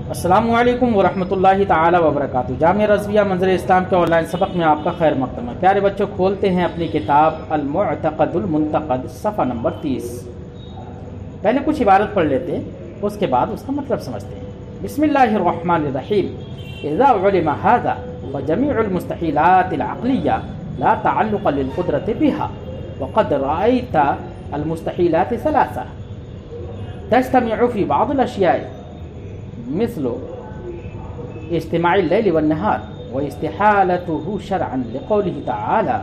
السلام علیکم ورحمۃ اللہ تعالی وبرکاتہ۔ جامعہ رضویہ منظر اسلام کے آن لائن سبق میں آپ کا خیر مقدم ہے۔ پیارے بچوں، کھولتے ہیں اپنی کتاب المعتقد المنتقد صفحہ نمبر 30۔ پہلے کچھ عبارت پڑھ لیتے ہیں، اس کے بعد اس کا مطلب سمجھتے ہیں۔ بسم اللہ الرحمن الرحیم۔ اذا علم هذا فجميع المستحيلات العقلیہ لا تعلق للقدرة بها وقد رأيت المستحيلات ثلاثة تجتمع في بعض الأشياء مثل اجتماع الليل والنهار واستحالته شرعا لقوله تعالى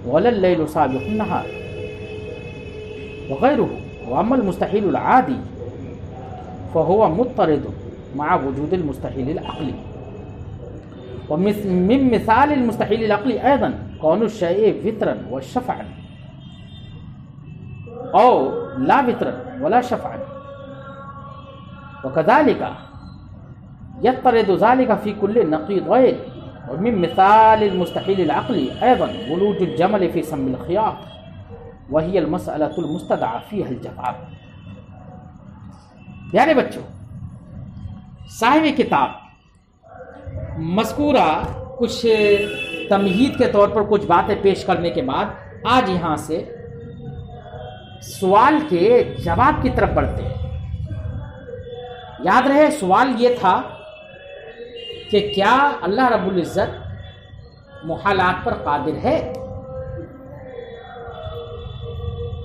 ولا الليل سابق النهار وغيره. وأما المستحيل العادي فهو مضطرد مع وجود المستحيل العقلي. ومن مثال المستحيل العقلي أيضا كون الشيء وترا وشفعا أو لا وترا ولا شفعا، وكذلك يضطرد ذلك في كل نقيضين. ومن مثال المستحيل العقلي أيضا ولوج الجمل في سم الخياط وهي المسألة المستدعى فيها الجواب. پیارے بچوں، صاحب کتاب مذکورہ کچھ تمہید کے طور پر کچھ باتیں پیش کرنے کے بعد آج یہاں سے سوال کے جواب کی طرف بڑھتے ہیں۔ یاد رہے سوال یہ تھا کہ کیا اللہ رب العزت محالات پر قادر ہے؟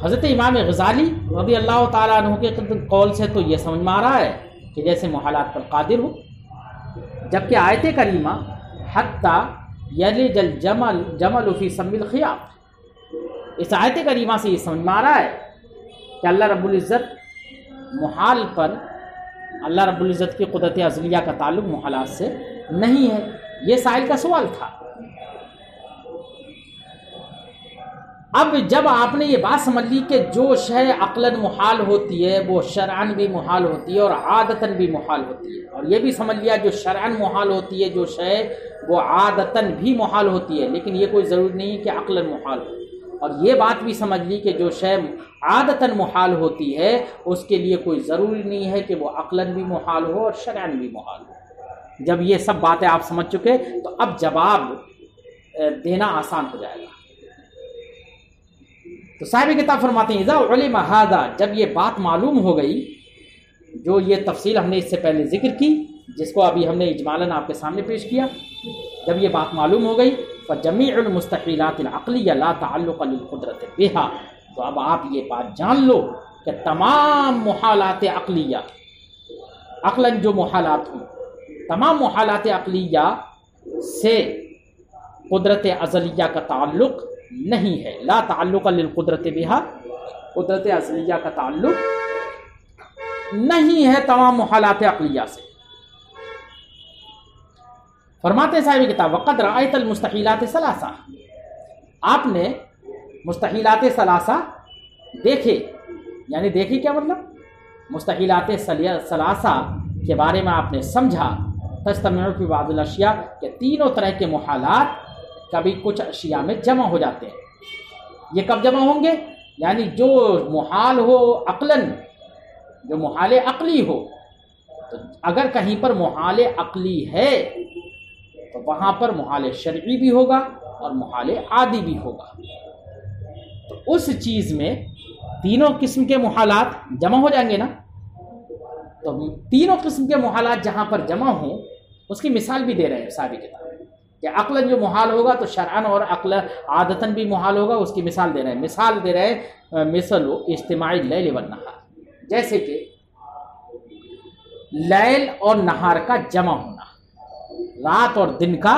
حضرت امام غزالی رضی اللہ تعالیٰ عنہ کے قول سے تو یہ سمجھ میں آ رہا ہے کہ جیسے محالات پر قادر ہو، جبکہ آیت کریمہ حتی یلج الجمل فی سم الخیاط، اس آیت کریمہ سے یہ سمجھ میں آ رہا ہے کہ اللہ رب العزت محال پر، اللہ رب العزت کی قدرت ازلیہ کا تعلق محالات سے نہیں ہے۔ یہ سائل کا سوال تھا۔ اب جب آپ نے یہ بات سمجھ لی کہ جو شے عقلاً محال ہوتی ہے وہ شرعاً بھی محال ہوتی ہے اور عادتاً بھی محال ہوتی ہے، اور یہ بھی سمجھ لیا جو شرعاً محال ہوتی ہے جو شے وہ عادتاً بھی محال ہوتی ہے، لیکن یہ کوئی ضروری نہیں کہ عقلاً محال ہو، اور یہ بات بھی سمجھ لی کہ جو شے عادتاً محال ہوتی ہے اس کے لیے کوئی ضروری نہیں ہے کہ وہ عقلاً بھی محال ہو اور شرعاً بھی محال ہو۔ جب یہ سب باتیں آپ سمجھ چکے تو اب جواب دینا آسان ہو جائے گا۔ تو صاحب کتاب فرماتے ہیں اذا علم هذا، جب یہ بات معلوم ہو گئی، جو یہ تفصیل ہم نے اس سے پہلے ذکر کی، جس کو ابھی ہم نے اجمالاً آپ کے سامنے پیش کیا، جب یہ بات معلوم ہو گئی فجمیع المستحیلات العقلیہ لا تعلق للقدرت بها، تو اب آپ یہ بات جان لو کہ تمام محالات عقلیہ، عقلاً جو محالات ہوں، تمام محالات عقلیہ سے قدرت ازلیہ کا تعلق نہیں ہے۔ لا تعلق للقدرت بها، قدرت ازلیہ کا تعلق نہیں ہے تمام محالات عقلیہ سے۔ فرماتے ہیں صاحب کتاب وقد رأیت المستحیلات ثلاثہ، آپ نے مستحیلات ثلاثہ دیکھے، یعنی دیکھی کیا مطلب؟ مستحیلات ثلاثہ کے بارے میں آپ نے سمجھا، تجتمع فی بعض الاشیاء، کہ تینوں طرح کے محالات کبھی کچھ اشیاء میں جمع ہو جاتے ہیں۔ یہ کب جمع ہوں گے؟ یعنی جو محال ہو عقلاً، جو محال عقلی ہو، تو اگر کہیں پر محال عقلی ہے تو وہاں پر محال شرعی بھی ہوگا اور محال عادی بھی ہوگا۔ تو اس چیز میں تینوں قسم کے محالات جمع ہو جائیں گے نا، تو تینوں قسم کے محالات جہاں پر جمع ہوں اس کی مثال بھی دے رہے ہیں صاحب کتاب کہ عقلاً جو محال ہوگا تو شرعاً اور عادتاً بھی محال ہوگا، اس کی مثال دے رہے ہیں۔ مثال دے رہے ہیں مثل اجتماع اللیل والنہار، جیسے کہ لیل اور نہار کا جمع ہونا، رات اور دن کا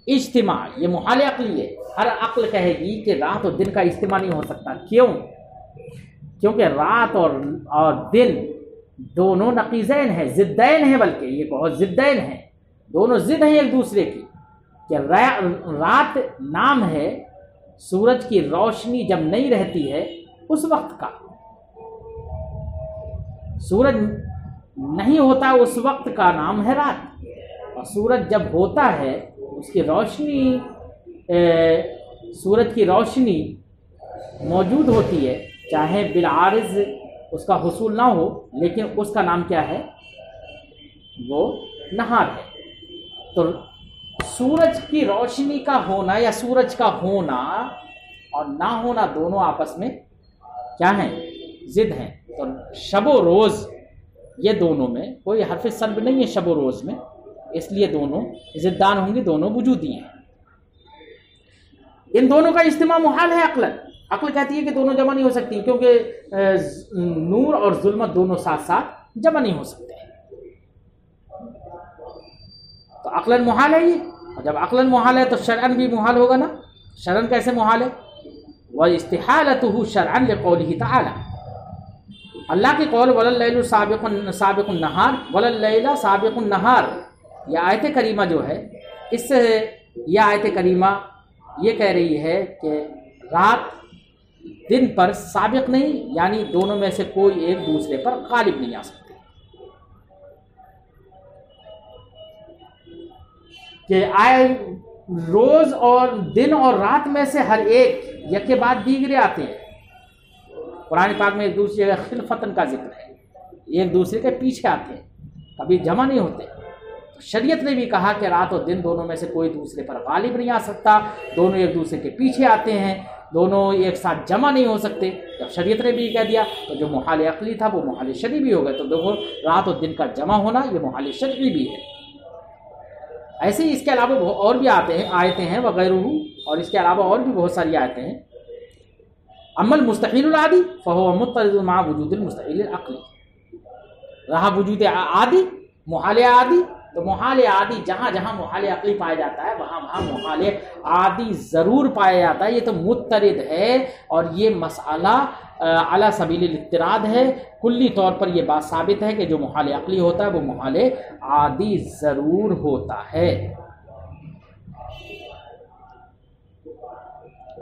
اجتماع، یہ محال عقلی ہے۔ ہر عقل کہے گی کہ رات اور دن کا اجتماع نہیں ہو سکتا۔ کیوں؟ کیونکہ رات اور دن دونوں نقیضین ہیں، ضدین ہیں، بلکہ یہ بہت ضدین ہیں، دونوں ضد ہیں ایک دوسرے کی۔ کہ رات نام ہے سورج کی روشنی جب نہیں رہتی ہے اس وقت کا، سورج نہیں ہوتا اس وقت کا نام ہے رات، اور سورج جب ہوتا ہے اس کی روشنی، سورج کی روشنی موجود ہوتی ہے، چاہے بالعارض اس کا حصول نہ ہو لیکن اس کا نام کیا ہے؟ وہ نہار ہے۔ تو سورج کی روشنی کا ہونا یا سورج کا ہونا اور نہ ہونا دونوں آپس میں کیا ہیں؟ ضد ہیں۔ تو شب و روز یہ دونوں میں کوئی حرف سلب نہیں ہے شب و روز میں، اس لیے دونوں ضدان ہوں گی، دونوں وجودی ہیں۔ ان دونوں کا اجتماع محال ہے عقلاً، عقل کہتی ہے کہ دونوں جمع نہیں ہو سکتی، کیونکہ نور اور ظلمت دونوں ساتھ ساتھ جمع نہیں ہو سکتے، تو عقلاً محال ہے یہ۔ اور جب عقلاً محال ہے تو شرعاً بھی محال ہوگا نا۔ شرعاً کیسے محال ہے؟ وَاسْتِحَالَتُهُ شَرْعًا لِقَوْلِهِ تَعَالَى، اللہ کی قول وَلَلَّيْلُ سَابِقُ النَّهَارِ وَلَلَّيْلَ سَابِقُ النَّهَارِ، یہ آیت کریمہ جو ہے اس سے یہ آیت کریمہ یہ کہہ رہی ہے کہ رات دن پر سابق نہیں، یعنی دونوں میں سے کوئی ایک دوسرے پر غالب نہیں آ سکتے، کہ روز اور دن اور رات میں سے ہر ایک یک کے بعد دیگرے آتے ہیں۔ قرآن پاک میں ایک دوسری جگہ خلفتن کا ذکر ہے، ایک دوسرے کے پیچھے آتے ہیں، کبھی جمع نہیں ہوتے۔ شریعت نے بھی کہا کہ رات اور دن دونوں میں سے کوئی دوسرے پر غالب نہیں آ سکتا، دونوں ایک دوسرے کے پیچھے آتے ہیں، دونوں ایک ساتھ جمع نہیں ہو سکتے۔ جب شریعت نے بھی کہہ دیا تو جو محال عقلی تھا وہ محال شرعی بھی ہو گئے۔ تو دیکھو رات اور دن کا جمع ہونا یہ محال شرعی بھی ہے۔ ایسے ہی اس کے علاوہ اور بھی آیتیں ہیں وغیرہ، اور اس کے علاوہ اور بھی بہت ساری آیتیں ہیں۔ اما المستحیل العادی فهو مضطرد مع وجود المستحیل العقلی، رہا وجود عادی محال عادی، تو محال عادی جہاں جہاں محال عقلی پایا جاتا ہے وہاں وہاں محال عادی ضرور پایا جاتا ہے۔ یہ تو مضطرد ہے، اور یہ مسئلہ علی سبیل الاضطراد ہے، کلی طور پر یہ بات ثابت ہے کہ جو محال عقلی ہوتا ہے وہ محال عادی ضرور ہوتا ہے۔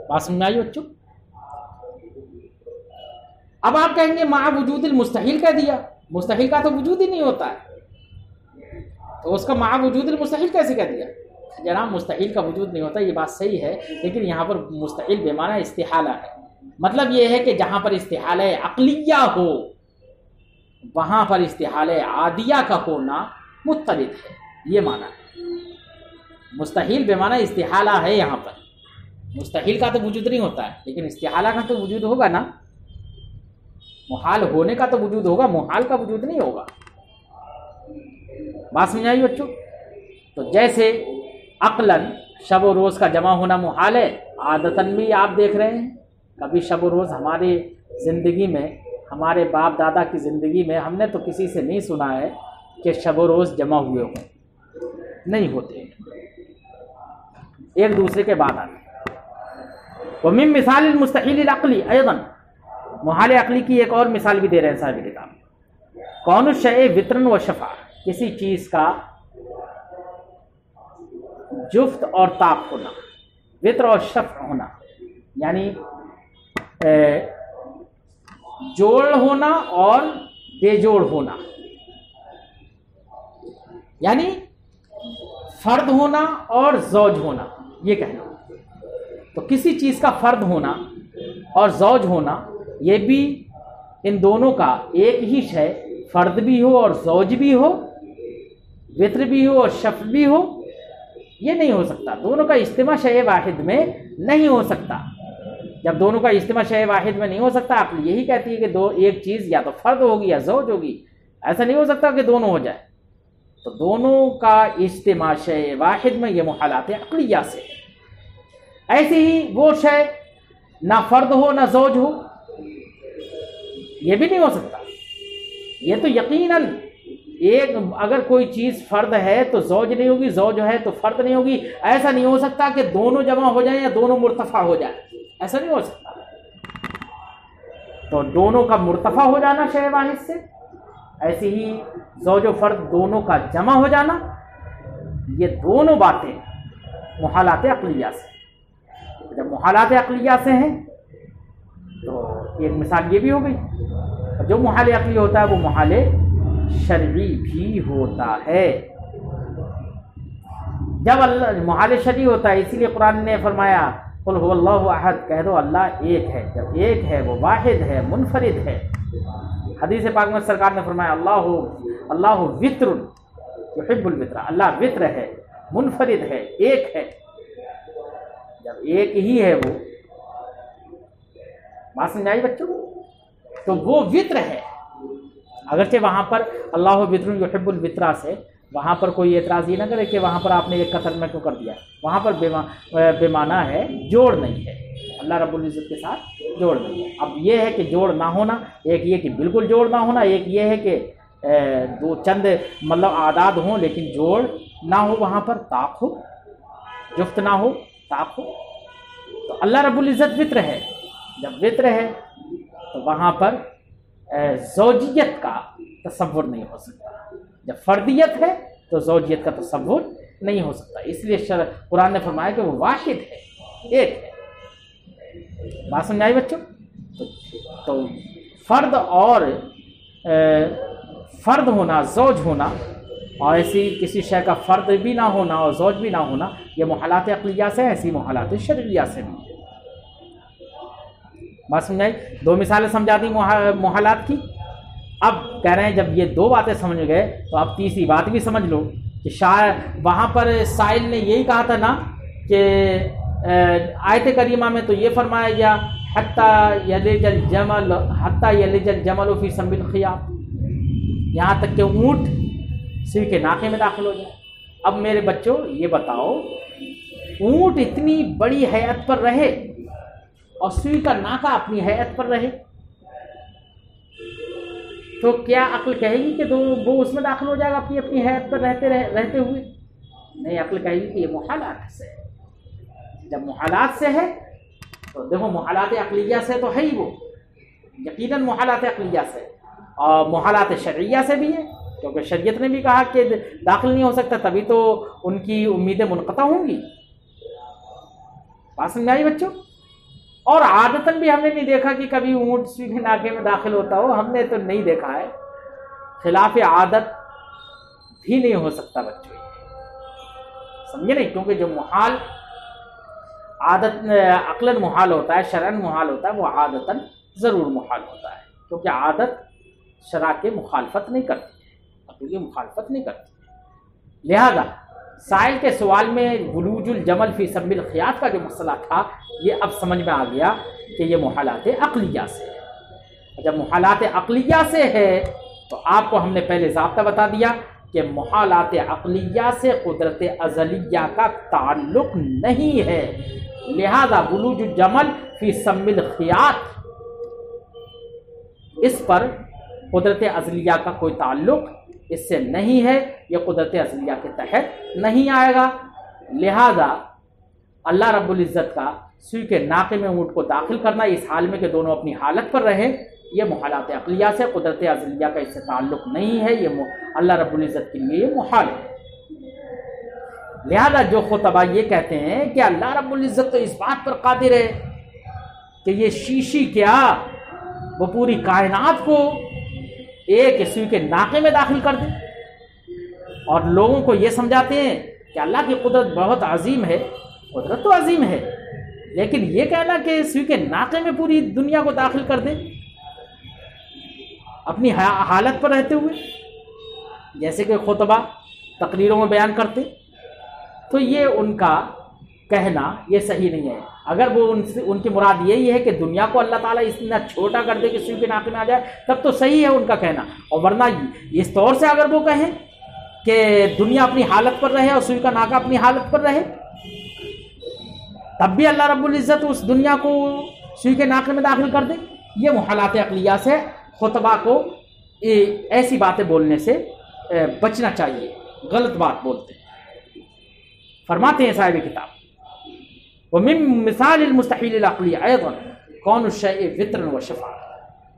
بات سمجھ میں آئی بچوں؟ اب آپ کہیں گے مع وجود المستحیل کہہ دیا، مستحیل کا تو وجود ہی نہیں ہوتا ہے، تو اس کا مع وجود المستحیل کیسے کہہ دیا؟ جناب مستحیل کا وجود نہیں ہوتا، یہ بات صحیح ہے، لیکن یہاں پر مستحیل بے معنی استحالہ ہے۔ مطلب یہ ہے کہ جہاں پر استحالہ عقلیہ ہو وہاں پر استحالہ عادیہ کا ہونا مضطرد ہے، یہ معنی ہے۔ مستحیل بے معنی استحالہ ہے، یہاں پر مستحیل کا تو وجود نہیں ہوتا ہے، لیکن استحالہ کا تو وجود ہوگا نا، محال ہونے کا تو وجود ہوگا، محال کا وجود نہیں ہوگا۔ بات سمجھ آئی بچوں؟ تو جیسے عقلاً شب و روز کا جمع ہونا محال ہے، عادتاً بھی آپ دیکھ رہے ہیں کبھی شب و روز ہماری زندگی میں، ہمارے باپ دادا کی زندگی میں ہم نے تو کسی سے نہیں سنا ہے کہ شب و روز جمع ہوئے ہوں، نہیں ہوتے، ایک دوسرے کے بعد آتے۔ ومن مثال المستحیل العقلی ایضاً، محال عقلی کی ایک اور مثال بھی دے رہے ہیں صاحب کتاب، کون الشیء وطرن و شفع، کسی چیز کا جفت اور طاق ہونا، وطر اور شفع ہونا، یعنی جوڑ ہونا اور بے جوڑ ہونا، یعنی فرد ہونا اور زوج ہونا، یہ کہنا۔ تو کسی چیز کا فرد ہونا اور زوج ہونا، یہ بھی ان دونوں کا ایک ہی شے، فرد بھی ہو اور زوج بھی ہو، وطر بھی ہو اور شفع بھی ہو، یہ نہیں ہو سکتا، دونوں کا اجتماع شے واحد میں نہیں ہو سکتا۔ جب دونوں کا اجتماع شے واحد میں نہیں ہو سکتا، آپ یہی کہتی ہے کہ ایک چیز یا تو فرد ہوگی یا زوج ہوگی، ایسا نہیں ہو سکتا کہ دونوں ہو جائے۔ تو دونوں کا اجتماع شے واحد میں یہ محالات عقلیہ سے۔ ایسے ہی وہ شے نہ فرد ہو نہ زوج ہو، یہ بھی نہیں ہو سکتا۔ یہ تو یقیناً ایک اگر کوئی چیز فرد ہے تو زوج نہیں ہوگی، زوج ہے تو فرد نہیں ہوگی، ایسا نہیں ہو سکتا کہ دونوں جمع ہو جائیں یا دونوں مرتفع ہو جائیں، ایسا نہیں ہو سکتا۔ تو دونوں کا مرتفع ہو جانا شے واحد سے، ایسے ہی زوج و فرد دونوں کا جمع ہو جانا، یہ دونوں باتیں محالات عقلیہ سے۔ جب محالات عقلیہ سے ہیں تو ایک مثال یہ بھی ہو گئی، جو محال عقلی ہوتا ہے وہ محال شرعی بھی ہوتا ہے۔ جب اللہ محال شرعی ہوتا ہے، اسی لیے قرآن نے فرمایا قل هو اللہ احد، کہہ دو اللہ ایک ہے۔ جب ایک ہے وہ واحد ہے، منفرد ہے، حدیث پاک میں سرکار نے فرمایا اللہ وطر یحب الوطر، اللہ وطر ہے، منفرد ہے، ایک ہے۔ جب ایک ہی ہے وہ، بات سمجھائی بچوں، تو وہ وطر ہے۔ اگرچہ وہاں پر اللہ وطر یحب الوطر سے وہاں پر کوئی اعتراض یہ نہ کرے کہ وہاں پر آپ نے ایک قطر میں کیوں کر دیا، وہاں پر بے معنی ہے، جوڑ نہیں ہے، اللہ رب العزت کے ساتھ جوڑ نہیں ہے۔ اب یہ ہے کہ جوڑ نہ ہونا، ایک یہ کہ بالکل جوڑ نہ ہونا، ایک یہ ہے کہ دو چند مطلب اعداد ہوں لیکن جوڑ نہ ہو، وہاں پر طاق ہو، جفت نہ ہو، طاق ہو۔ تو اللہ رب العزت وطر ہے، جب وطر ہے تو وہاں پر زوجیت کا تصور نہیں ہو سکتا، جب فردیت ہے تو زوجیت کا تصور نہیں ہو سکتا۔ اس لیے قرآن نے فرمایا کہ وہ واحد ہے، ایک ہے۔ بات سمجھائی بچوں؟ تو فرد اور فرد ہونا، زوج ہونا، اور ایسی کسی شے کا فرد بھی نہ ہونا اور زوج بھی نہ ہونا، یہ محالات عقلیہ سے، ایسی محالات شرعیہ سے بھی ہے۔ بات سمجھائی؟ دو مثالیں سمجھا دی محالات کی۔ اب کہہ رہے ہیں جب یہ دو باتیں سمجھ گئے تو اب تیسری بات بھی سمجھ لو کہ شاید وہاں پر سائل نے یہی کہا تھا نا کہ آیت کریمہ میں تو یہ فرمایا گیا حتی یلج الجمل فی سم الخیاط، یہاں تک کہ اونٹ سوئی کے ناکے میں داخل ہو جائے۔ اب میرے بچوں یہ بتاؤ، اونٹ اتنی بڑی ہیئت پر رہے اور سوئی کا ناکا اپنی ہیئت پر رہے تو کیا عقل کہے گی کہ وہ اس میں داخل ہو جائے گا اپنی اپنی حیات پر رہتے ہوئے؟ نہیں، عقل کہے گی کہ یہ محالات سے ہے۔ جب محالات سے ہے تو دیکھو محالات عقلیہ سے تو ہے ہی، وہ یقیناً محالات عقلیہ سے، اور محالات شرعیہ سے بھی ہے، کیونکہ شریعت نے بھی کہا کہ داخل نہیں ہو سکتا، تبھی تو ان کی امیدیں منقطع ہوں گی۔ بات سمجھ آئی بچوں؟ اور عادتاً بھی ہم نے نہیں دیکھا کہ کبھی اونٹ سوئی کے ناکے میں داخل ہوتا ہو، ہم نے تو نہیں دیکھا ہے، خلاف عادت بھی نہیں ہو سکتا بچوں، سمجھے نہیں؟ کیونکہ جو محال عادت عقلاً محال ہوتا ہے، شرعاً محال ہوتا ہے، وہ عادتاً ضرور محال ہوتا ہے، کیونکہ عادت شرع کے مخالفت نہیں کرتی ہے، عقل کی مخالفت نہیں کرتی۔ لہذا سائل کے سوال میں ولوج الجمل فی سم الخیاط کا جو مسئلہ تھا، یہ اب سمجھ میں آ گیا کہ یہ محالات عقلیہ سے ہے۔ جب محالات عقلیہ سے ہے تو آپ کو ہم نے پہلے ضابطہ بتا دیا کہ محالات عقلیہ سے قدرت ازلیہ کا تعلق نہیں ہے، لہذا ولوج الجمل فی سم الخیاط، اس پر قدرت ازلیہ کا کوئی تعلق اس سے نہیں ہے، یہ قدرت ازلیہ کے تحت نہیں آئے گا۔ لہذا اللہ رب العزت کا سوئی کے ناکے میں اونٹ کو داخل کرنا اس حال میں کہ دونوں اپنی حالت پر رہیں، یہ محالات عقلیہ سے، قدرت ازلیہ کا اس سے تعلق نہیں ہے، یہ اللہ رب العزت کے لیے محال ہے۔ لہذا جو خطبہ یہ کہتے ہیں کہ اللہ رب العزت تو اس بات پر قادر ہے کہ یہ شیشی کیا وہ پوری کائنات کو ایک سوئی کے ناکے میں داخل کر دیں، اور لوگوں کو یہ سمجھاتے ہیں کہ اللہ کی قدرت بہت عظیم ہے، قدرت تو عظیم ہے، لیکن یہ کہنا کہ سوئی کے ناکے میں پوری دنیا کو داخل کر دیں اپنی حالت پر رہتے ہوئے، جیسے کہ خطبہ تقریروں میں بیان کرتے، تو یہ ان کا کہنا یہ صحیح نہیں ہے۔ اگر وہ ان کی مراد یہی ہے کہ دنیا کو اللہ تعالیٰ اتنا چھوٹا کر دے کہ سوئی کے ناکے میں آ جائے، تب تو صحیح ہے ان کا کہنا، اور ورنہ اس طور سے اگر وہ کہیں کہ دنیا اپنی حالت پر رہے اور سوئی کا ناکا اپنی حالت پر رہے، تب بھی اللہ رب العزت اس دنیا کو سوئی کے ناکے میں داخل کر دے، یہ محالات عقلیہ سے خطبہ کو ایسی باتیں بولنے سے بچنا چاہیے، غلط بات بولتے ہیں۔ فرماتے ہیں صاحب کتاب، ومن مثال المستحیل العقلی ایضا کون الشیء وطرا و شفاء،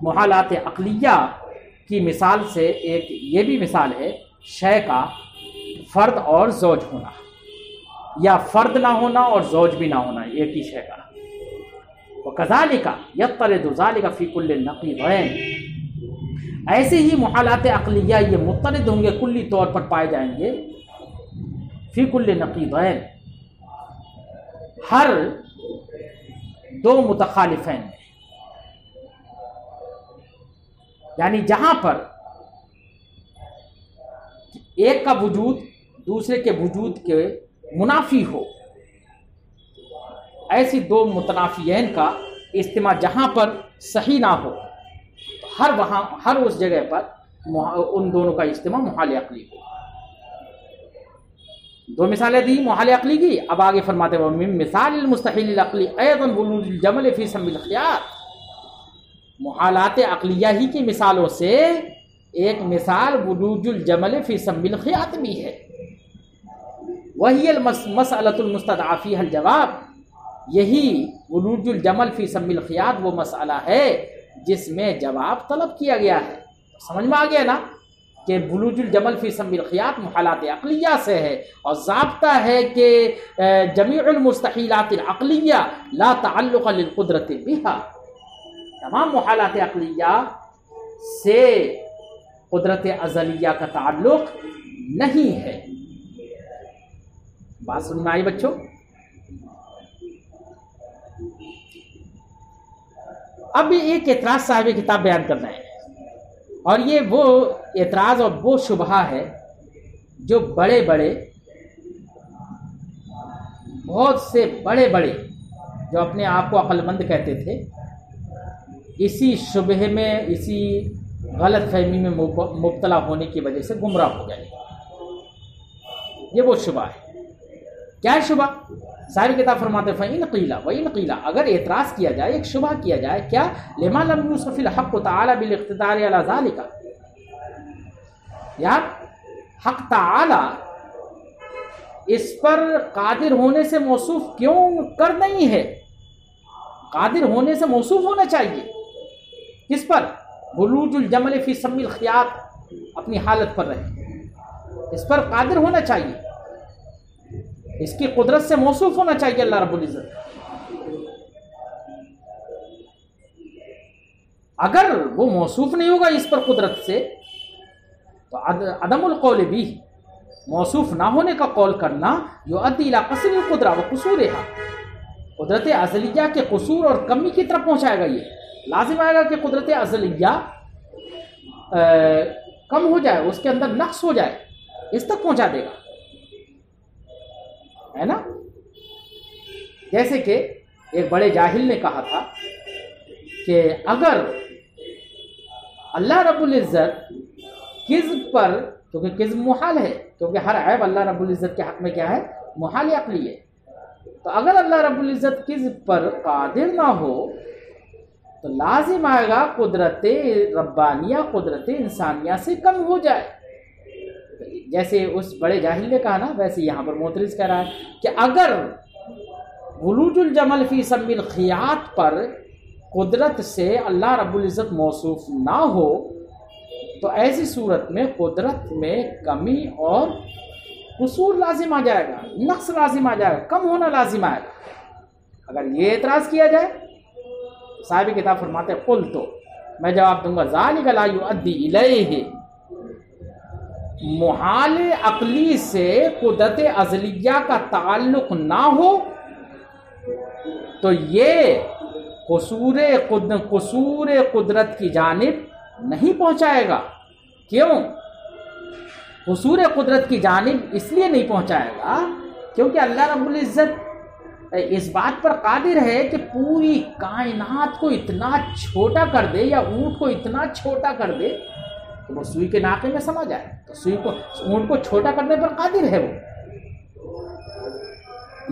محالات عقلیہ کی مثال سے ایک یہ بھی مثال ہے شے کا فرد اور زوج ہونا، یا فرد نہ ہونا اور زوج بھی نہ ہونا، ایک ہی شے کا۔ وکذالک یطرد ذلک فی کل النقیضین، ایسے ہی محالات عقلیہ یہ مطرد ہوں گے، کلی طور پر پائے جائیں گے، فی کل نقیضین، ہر دو متخالفین میں، یعنی جہاں پر ایک کا وجود دوسرے کے وجود کے منافی ہو، ایسی دو متنافیین کا اجتماع جہاں پر صحیح نہ ہو، ہر اس جگہ پر ان دونوں کا اجتماع محال عقلی ہو۔ دو مثالیں دی محال عقلی کی، اب آگے فرماتے ہیں من مثال المستحیل العقلی ایضا ولوج الجمل فی سم الخیاط، محالات عقلیہ ہی کی مثالوں سے ایک مثال ولوج الجمل فی سم الخیاط بھی ہے۔ وہی المسألۃ المستدعی فیہا الجواب، یہی ولوج الجمل فی سم الخیاط وہ مسئلہ ہے جس میں جواب طلب کیا گیا ہے۔ سمجھ میں آ گیا نا کہ ولوج الجمل فی سم الخیاط محالات عقلیہ سے ہے، اور ضابطہ ہے کہ جمیع المستحیلات العقلیہ لا تعلق للقدرت بہا، تمام محالات عقلیہ سے قدرت ازلیہ کا تعلق نہیں ہے۔ بات سن میں آئی بچوں؟ اب ایک اعتراض صاحب کتاب بیان کرنا ہے، اور یہ وہ اعتراض اور وہ شبہہ ہے جو بڑے بڑے بہت سے بڑے جو اپنے آپ کو عقل مند کہتے تھے، اسی شبہ میں اسی غلط فہمی میں مبتلا ہونے کی وجہ سے گمراہ ہو گئے۔ یہ وہ شبہ ہے۔ کیا ہے شبہ؟ ساری کتاب فرماتے فَإِنْ قِيلَ وَإِنْ قِيلَ، اگر اعتراض کیا جائے، ایک شبہ کیا جائے، کیا لِمَا لَمْ يُوصَفِ الْحَقُّ تَعَالَى بِالْاقْتِدَارِ عَلَى ذَلِكَ، یار حق تعالی اس پر قادر ہونے سے موصوف کیوں کر نہیں ہے؟ قادر ہونے سے موصوف ہونا چاہیے۔ کس پر؟ ولوج الجمل فی سم الخیاط، اپنی حالت پر رہے، اس پر قادر ہونا چاہیے، اس کی قدرت سے موصوف ہونا چاہیے اللہ رب العزت۔ اگر وہ موصوف نہیں ہوگا اس پر قدرت سے، تو عدم القول بھی، موصوف نہ ہونے کا قول کرنا یؤدی الی قصر القدرہ وقصورہا، قدرت ازلیہ کے قصور اور کمی کی طرف پہنچائے گا۔ یہ لازم آئے گا کہ قدرت ازلیہ کم ہو جائے، اس کے اندر نقص ہو جائے، اس تک پہنچا دے گا، ہے نا؟ جیسے کہ ایک بڑے جاہل نے کہا تھا کہ اگر اللہ رب العزت کذب پر، کیونکہ کذب محال ہے، کیونکہ ہر عیب اللہ رب العزت کے حق میں کیا ہے؟ محال عقلی ہے، تو اگر اللہ رب العزت کذب پر قادر نہ ہو تو لازم آئے گا قدرت ربانیہ قدرت انسانیہ سے کم ہو جائے۔ جیسے اس بڑے جاہل نے کہا نا، ویسے یہاں پر معترض کہہ رہا ہے کہ اگر ولوج الجمل فی سم الخیاط پر قدرت سے اللہ رب العزت موصوف نہ ہو تو ایسی صورت میں قدرت میں کمی اور قصور لازم آ جائے گا، نقص لازم آ جائے گا، کم ہونا لازم آئے گا۔ اگر یہ اعتراض کیا جائے تو صاحب کتاب فرماتے قل، تو میں جواب دوں گا ذالک لا یؤدی الیہ، محال عقلی سے قدرت ازلیہ کا تعلق نہ ہو تو یہ قصور قدرت کی جانب نہیں پہنچائے گا۔ کیوں؟ قصور قدرت کی جانب اس لیے نہیں پہنچائے گا کیونکہ اللہ رب العزت اس بات پر قادر ہے کہ پوری کائنات کو اتنا چھوٹا کر دے، یا اونٹ کو اتنا چھوٹا کر دے کہ وہ سوئی کے ناکے میں سما جائے، تو سوئی کو، اونٹ کو چھوٹا کرنے پر قادر ہے وہ،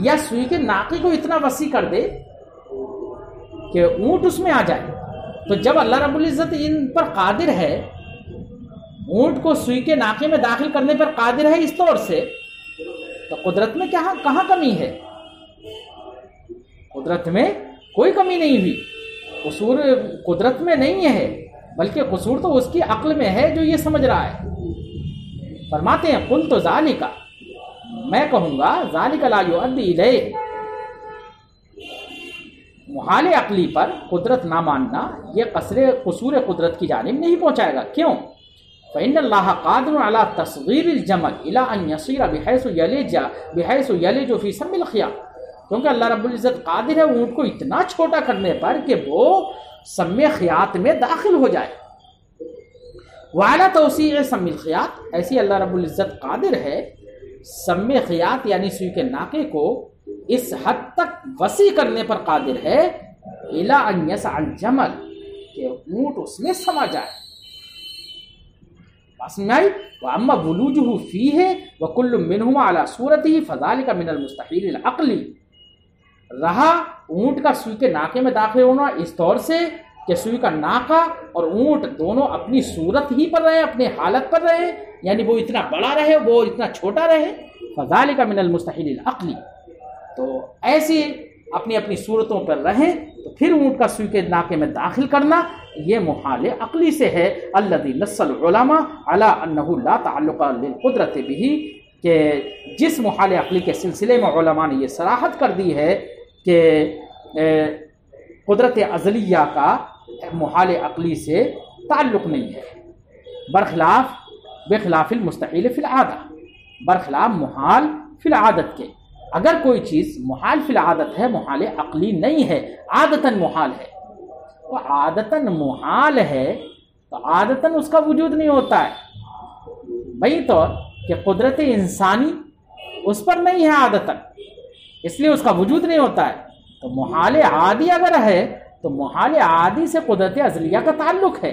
یا سوئی کے ناکے کو اتنا وسیع کر دے کہ اونٹ اس میں آ جائے۔ تو جب اللہ رب العزت ان پر قادر ہے، اونٹ کو سوئی کے ناکے میں داخل کرنے پر قادر ہے اس طور سے، تو قدرت میں کہاں کمی ہے؟ قدرت میں کوئی کمی نہیں ہوئی، قصور قدرت میں نہیں ہے، بلکہ قصور تو اس کی عقل میں ہے جو یہ سمجھ رہا ہے۔ فرماتے ہیں قل تو ذالک، میں کہوں گا ذالک لا یؤدی الیہ، محال عقلی پر قدرت نہ ماننا یہ قصور قدرت کی جانب نہیں پہنچائے گا۔ کیوں؟ فإن اللہ قادر علی تصغیر الجمل الی ان یصیر بحیث یلج فی سم الخیاط، کیونکہ اللہ رب العزت قادر ہے اونٹ کو اتنا چھوٹا کرنے پر کہ وہ سم خیاط میں داخل ہو جائے۔ وعلی توسیع سم الخیاط، ایسی اللہ رب العزت قادر ہے سم خیاط یعنی سوئی کے ناکے کو اس حد تک وسیع کرنے پر قادر ہے الی ان یسع الجمل، کہ اونٹ اس میں سما جائے. بس میں آئی. واما ولوجہ فیہ وکل منہما علی صورتہ فذلک من المستحیل العقلی. رہا اونٹ کا سوئی کے ناکے میں داخل ہونا اس طور سے کہ سوئی کا ناکا اور اونٹ دونوں اپنی صورت ہی پر رہے، اپنے حالت پر رہے، یعنی وہ اتنا بڑا رہے وہ اتنا چھوٹا رہے. فذلک من المستحیل العقلی، تو ایسی اپنی اپنی صورتوں پر رہیں تو پھر اونٹ کا سوئی کے ناکے میں داخل کرنا یہ محال عقلی سے ہے. الذی نص العلماء علی انہ لا تعلق للقدرت بہ، کہ جس محال عقلی کے سلسلے میں علماء نے یہ صراحت کر دی ہے کہ قدرت ازلیہ کا محال عقلی سے تعلق نہیں ہے، بخلاف المستحیل فی العادہ، برخلاف محال فی العادت کے. اگر کوئی چیز محال فی العادت ہے، محال عقلی نہیں ہے، عادتاً محال ہے، تو عادتاً محال ہے تو عادتاً اس کا وجود نہیں ہوتا ہے. بھئی تو کہ قدرت انسانی اس پر نہیں ہے عادتاً، اس لیے اس کا وجود نہیں ہوتا ہے. تو محال عادی اگر ہے تو محال عادی سے قدرت ازلیہ کا تعلق ہے.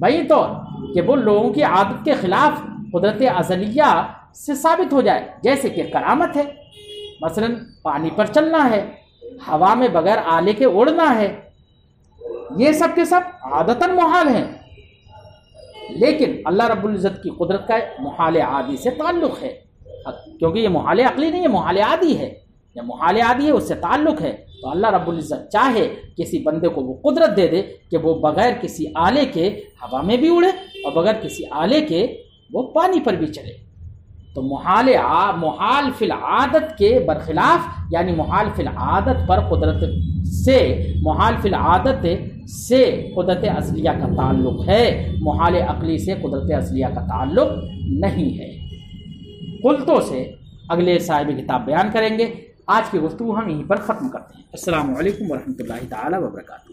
بھئی تو کہ وہ لوگوں کی عادت کے خلاف قدرت ازلیہ سے ثابت ہو جائے، جیسے کہ کرامت ہے، مثلا پانی پر چلنا ہے، ہوا میں بغیر آلے کے اڑنا ہے، یہ سب کے سب عادتاً محال ہیں. لیکن اللہ رب العزت کی قدرت کا محال عادی سے تعلق ہے، کیونکہ یہ محال عقلی نہیں ہے، محال عادی ہے. یا محال عادی ہے اس سے تعلق ہے، تو اللہ رب العزت چاہے کسی بندے کو وہ قدرت دے دے کہ وہ بغیر کسی آلے کے ہوا میں بھی اڑے اور بغیر کسی آلے کے وہ پانی پر بھی چلے. تو محال فی العادت کے برخلاف، یعنی محال فی العادت پر قدرت سے، محال فی العادت سے قدرت ازلیہ کا تعلق ہے، محال عقلی سے قدرت ازلیہ کا تعلق نہیں ہے. قلتوں سے اگلے صاحب کتاب بیان کریں گے. آج کی گفتگو ہم یہیں پر ختم کرتے ہیں. السلام علیکم ورحمۃ اللہ تعالی وبرکاتہ.